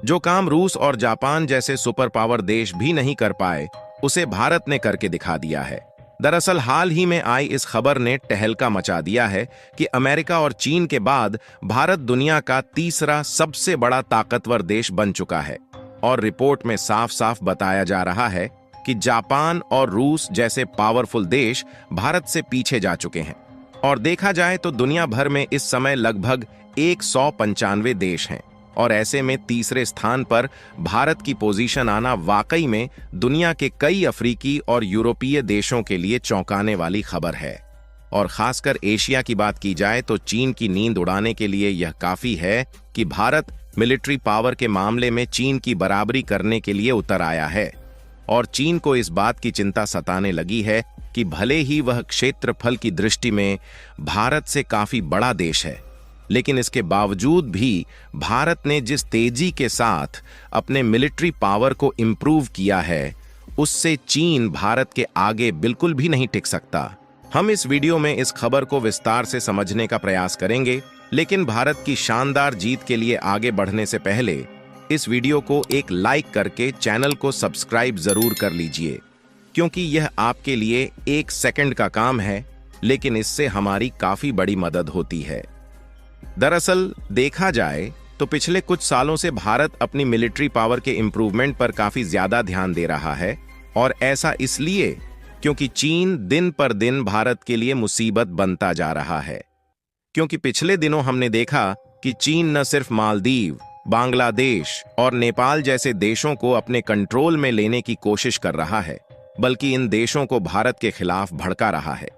जो काम रूस और जापान जैसे सुपर पावर देश भी नहीं कर पाए, उसे भारत ने करके दिखा दिया है। दरअसल हाल ही में आई इस खबर ने तहलका मचा दिया है कि अमेरिका और चीन के बाद भारत दुनिया का तीसरा सबसे बड़ा ताकतवर देश बन चुका है। और रिपोर्ट में साफ साफ बताया जा रहा है कि जापान और रूस जैसे पावरफुल देश भारत से पीछे जा चुके हैं। और देखा जाए तो दुनिया भर में इस समय लगभग 195 देश हैं, और ऐसे में तीसरे स्थान पर भारत की पोजीशन आना वाकई में दुनिया के कई अफ्रीकी और यूरोपीय देशों के लिए चौंकाने वाली खबर है। और खासकर एशिया की बात की जाए तो चीन की नींद उड़ाने के लिए यह काफी है कि भारत मिलिट्री पावर के मामले में चीन की बराबरी करने के लिए उतर आया है। और चीन को इस बात की चिंता सताने लगी है कि भले ही वह क्षेत्रफल की दृष्टि में भारत से काफी बड़ा देश है, लेकिन इसके बावजूद भी भारत ने जिस तेजी के साथ अपने मिलिट्री पावर को इंप्रूव किया है, उससे चीन भारत के आगे बिल्कुल भी नहीं टिक सकता। हम इस वीडियो में इस खबर को विस्तार से समझने का प्रयास करेंगे, लेकिन भारत की शानदार जीत के लिए आगे बढ़ने से पहले इस वीडियो को एक लाइक करके चैनल को सब्सक्राइब जरूर कर लीजिए, क्योंकि यह आपके लिए 1 सेकंड का काम है, लेकिन इससे हमारी काफी बड़ी मदद होती है। दरअसल देखा जाए तो पिछले कुछ सालों से भारत अपनी मिलिट्री पावर के इंप्रूवमेंट पर काफी ज्यादा ध्यान दे रहा है, और ऐसा इसलिए क्योंकि चीन दिन पर दिन भारत के लिए मुसीबत बनता जा रहा है। क्योंकि पिछले दिनों हमने देखा कि चीन न सिर्फ मालदीव, बांग्लादेश और नेपाल जैसे देशों को अपने कंट्रोल में लेने की कोशिश कर रहा है, बल्कि इन देशों को भारत के खिलाफ भड़का रहा है,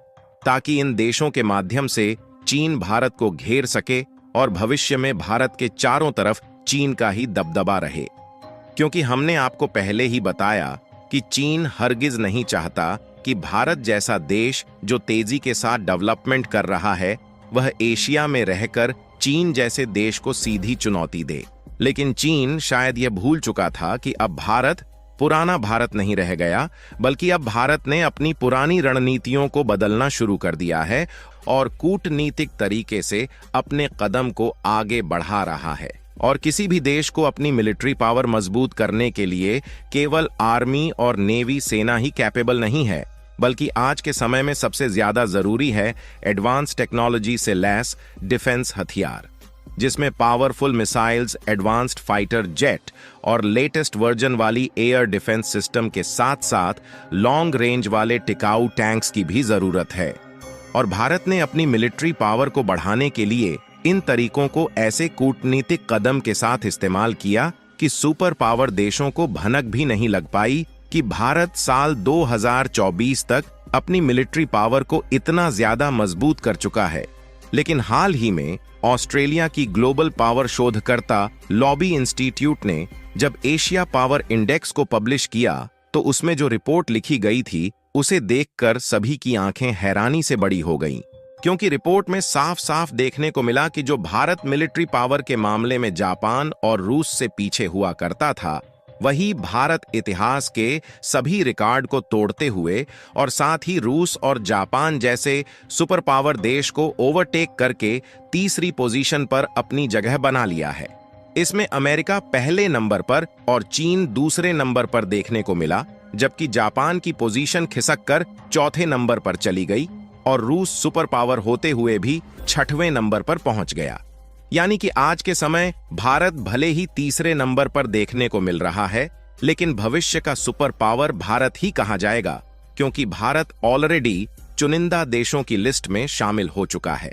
ताकि इन देशों के माध्यम से चीन भारत को घेर सके और भविष्य में भारत के चारों तरफ चीन का ही दबदबा रहे। क्योंकि हमने आपको पहले ही बताया कि चीन हरगिज नहीं चाहता कि भारत जैसा देश जो तेजी के साथ डेवलपमेंट कर रहा है, वह एशिया में रहकर चीन जैसे देश को सीधी चुनौती दे। लेकिन चीन शायद यह भूल चुका था कि अब भारत पुराना भारत नहीं रह गया, बल्कि अब भारत ने अपनी पुरानी रणनीतियों को बदलना शुरू कर दिया है और कूटनीतिक तरीके से अपने कदम को आगे बढ़ा रहा है। और किसी भी देश को अपनी मिलिट्री पावर मजबूत करने के लिए केवल आर्मी और नेवी सेना ही कैपेबल नहीं है, बल्कि आज के समय में सबसे ज्यादा जरूरी है एडवांस टेक्नोलॉजी से लैस डिफेंस हथियार, जिसमें powerful missiles, advanced fighter jet और लेटेस्ट वर्जन वाली एयर डिफेंस सिस्टम के साथ साथ लॉन्ग रेंज वाले टिकाऊ टैंक्स की भी जरूरत है। और भारत ने अपनी मिलिट्री पावर को बढ़ाने के लिए इन तरीकों को ऐसे कूटनीतिक कदम के साथ इस्तेमाल किया कि सुपर पावर देशों को भनक भी नहीं लग पाई कि भारत साल 2024 तक अपनी मिलिट्री पावर को इतना ज्यादा मजबूत कर चुका है। लेकिन हाल ही में ऑस्ट्रेलिया की ग्लोबल पावर शोधकर्ता लॉबी इंस्टीट्यूट ने जब एशिया पावर इंडेक्स को पब्लिश किया, तो उसमें जो रिपोर्ट लिखी गई थी उसे देखकर सभी की आंखें हैरानी से बड़ी हो गईं। क्योंकि रिपोर्ट में साफ साफ देखने को मिला कि जो भारत मिलिट्री पावर के मामले में जापान और रूस से पीछे हुआ करता था, वही भारत इतिहास के सभी रिकॉर्ड को तोड़ते हुए और साथ ही रूस और जापान जैसे सुपर पावर देश को ओवरटेक करके तीसरी पोजीशन पर अपनी जगह बना लिया है। इसमें अमेरिका पहले नंबर पर और चीन दूसरे नंबर पर देखने को मिला, जबकि जापान की पोजीशन खिसक कर चौथे नंबर पर चली गई और रूस सुपर पावर होते हुए भी 6वें नंबर पर पहुंच गया। यानी कि आज के समय भारत भले ही तीसरे नंबर पर देखने को मिल रहा है, लेकिन भविष्य का सुपर पावर भारत ही कहा जाएगा, क्योंकि भारत ऑलरेडी चुनिंदा देशों की लिस्ट में शामिल हो चुका है।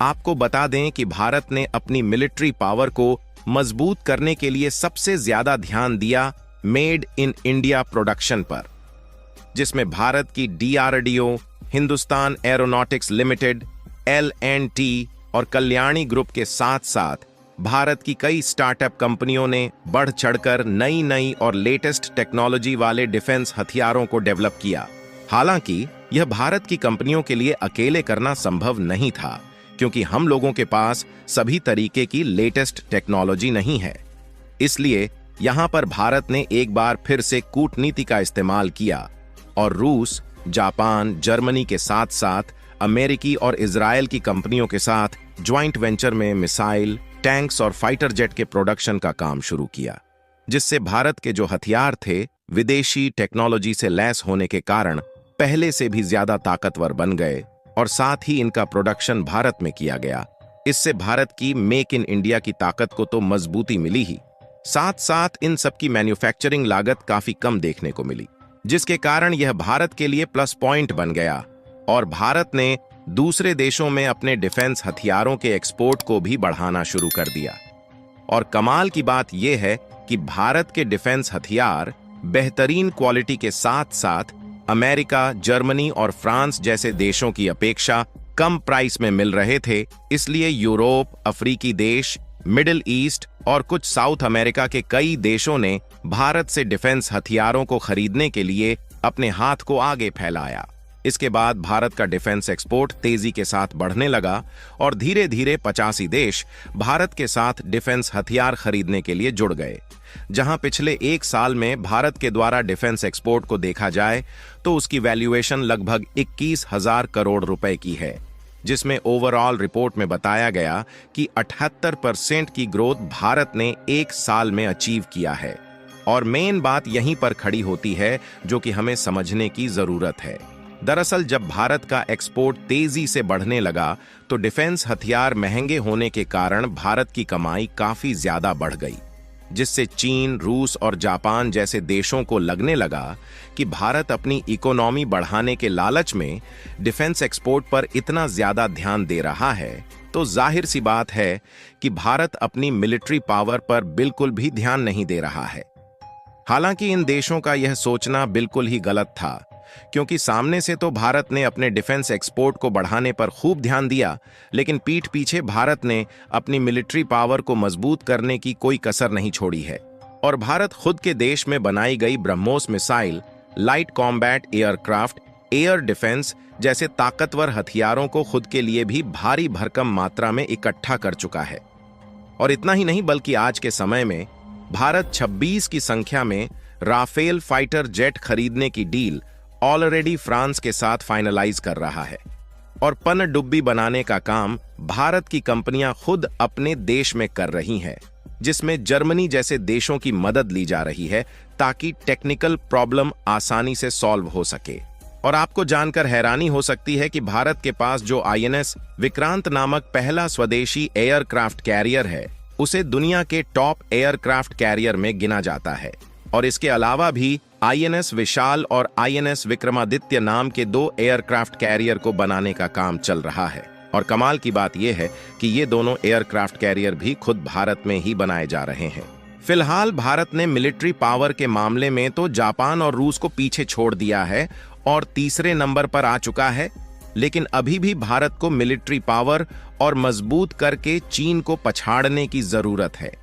आपको बता दें कि भारत ने अपनी मिलिट्री पावर को मजबूत करने के लिए सबसे ज्यादा ध्यान दिया मेड इन इंडिया प्रोडक्शन पर, जिसमें भारत की DRDO, Hindustan aeronautics limited, L&T और कल्याणी ग्रुप के साथ साथ भारत की कई स्टार्टअप कंपनियों ने बढ़ चढ़कर नई नई और लेटेस्ट टेक्नोलॉजी वाले डिफेंस हथियारों को डेवलप किया। हालांकि यह भारत की कंपनियों के लिए अकेले करना संभव नहीं था, क्योंकि हम लोगों के पास सभी तरीके की लेटेस्ट टेक्नोलॉजी नहीं है। इसलिए यहां पर भारत ने एक बार फिर से कूटनीति का इस्तेमाल किया और रूस, जापान, जर्मनी के साथ साथ अमेरिकी और इजरायल की कंपनियों के साथ ज्वाइंट वेंचर में मिसाइल, टैंक्स और फाइटर जेट के प्रोडक्शन का काम शुरू किया, जिससे भारत के जो हथियार थे विदेशी टेक्नोलॉजी से लैस होने के कारण पहले से भी ज्यादा ताकतवर बन गए और साथ ही इनका प्रोडक्शन भारत में किया गया। इससे भारत की मेक इन इंडिया की ताकत को तो मजबूती मिली ही, साथ साथ इन सब की मैन्युफैक्चरिंग लागत काफी कम देखने को मिली, जिसके कारण यह भारत के लिए प्लस पॉइंट बन गया और भारत ने दूसरे देशों में अपने डिफेंस हथियारों के एक्सपोर्ट को भी बढ़ाना शुरू कर दिया। और कमाल की बात यह है कि भारत के डिफेंस हथियार बेहतरीन क्वालिटी के साथ साथ अमेरिका, जर्मनी और फ्रांस जैसे देशों की अपेक्षा कम प्राइस में मिल रहे थे। इसलिए यूरोप, अफ्रीकी देश, मिडिल ईस्ट और कुछ साउथ अमेरिका के कई देशों ने भारत से डिफेंस हथियारों को खरीदने के लिए अपने हाथ को आगे फैलाया। इसके बाद भारत का डिफेंस एक्सपोर्ट तेजी के साथ बढ़ने लगा और धीरे धीरे 85 देश भारत के साथ डिफेंस हथियार खरीदने के लिए जुड़ गए। जहां पिछले एक साल में भारत के द्वारा डिफेंस एक्सपोर्ट को देखा जाए तो उसकी वैल्यूएशन लगभग 21,000 करोड़ रुपए की है, जिसमें ओवरऑल रिपोर्ट में बताया गया कि 78% की ग्रोथ भारत ने एक साल में अचीव किया है। और मेन बात यहीं पर खड़ी होती है जो कि हमें समझने की जरूरत है। दरअसल जब भारत का एक्सपोर्ट तेजी से बढ़ने लगा तो डिफेंस हथियार महंगे होने के कारण भारत की कमाई काफी ज्यादा बढ़ गई, जिससे चीन, रूस और जापान जैसे देशों को लगने लगा कि भारत अपनी इकोनॉमी बढ़ाने के लालच में डिफेंस एक्सपोर्ट पर इतना ज्यादा ध्यान दे रहा है, तो जाहिर सी बात है कि भारत अपनी मिलिट्री पावर पर बिल्कुल भी ध्यान नहीं दे रहा है। हालांकि इन देशों का यह सोचना बिल्कुल ही गलत था, क्योंकि सामने से तो भारत ने अपने डिफेंस एक्सपोर्ट को बढ़ाने पर खूब ध्यान दिया, लेकिन पीठ पीछे भारत ने अपनी मिलिट्री पावर को मजबूत करने की कोई कसर नहीं छोड़ी है। और भारत खुद के देश में बनाई गई BrahMos missile, light combat aircraft, air defence जैसे ताकतवर हथियारों को खुद के लिए भी भारी भरकम मात्रा में इकट्ठा कर चुका है। और इतना ही नहीं बल्कि आज के समय में भारत 26 की संख्या में राफेल फाइटर जेट खरीदने की डील ऑलरेडी फ्रांस के साथ फाइनलाइज कर रहा है। और पनडुब्बी बनाने का काम भारत की कंपनियां खुद अपने देश में कर रही हैं, जिसमें जर्मनी जैसे देशों की मदद ली जा रही है ताकि टेक्निकल प्रॉब्लम आसानी से सॉल्व हो सके। और आपको जानकर हैरानी हो सकती है कि भारत के पास जो INS विक्रांत नामक पहला स्वदेशी एयरक्राफ्ट कैरियर है, उसे दुनिया के टॉप एयरक्राफ्ट कैरियर में गिना जाता है। और इसके अलावा भी INS विशाल और INS विक्रमादित्य नाम के 2 एयरक्राफ्ट कैरियर को बनाने का काम चल रहा है। और कमाल की बात यह है कि ये दोनों एयरक्राफ्ट कैरियर भी खुद भारत में ही बनाए जा रहे हैं। फिलहाल भारत ने मिलिट्री पावर के मामले में तो जापान और रूस को पीछे छोड़ दिया है और तीसरे नंबर पर आ चुका है, लेकिन अभी भी भारत को मिलिट्री पावर और मजबूत करके चीन को पछाड़ने की जरूरत है।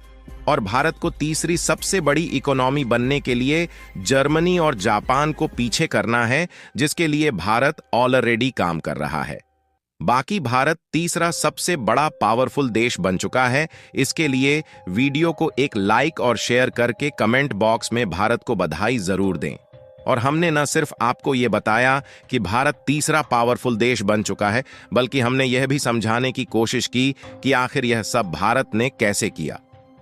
और भारत को तीसरी सबसे बड़ी इकोनॉमी बनने के लिए जर्मनी और जापान को पीछे करना है, जिसके लिए भारत ऑलरेडी काम कर रहा है। बाकी भारत तीसरा सबसे बड़ा पावरफुल देश बन चुका है। इसके लिए वीडियो को एक लाइक और शेयर करके कमेंट बॉक्स में भारत को बधाई जरूर दें। और हमने न सिर्फ आपको ये बताया कि भारत तीसरा पावरफुल देश बन चुका है, बल्कि हमने यह भी समझाने की कोशिश की कि आखिर यह सब भारत ने कैसे किया।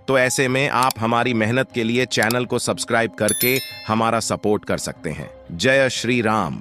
तो ऐसे में आप हमारी मेहनत के लिए चैनल को सब्सक्राइब करके हमारा सपोर्ट कर सकते हैं। जय श्री राम।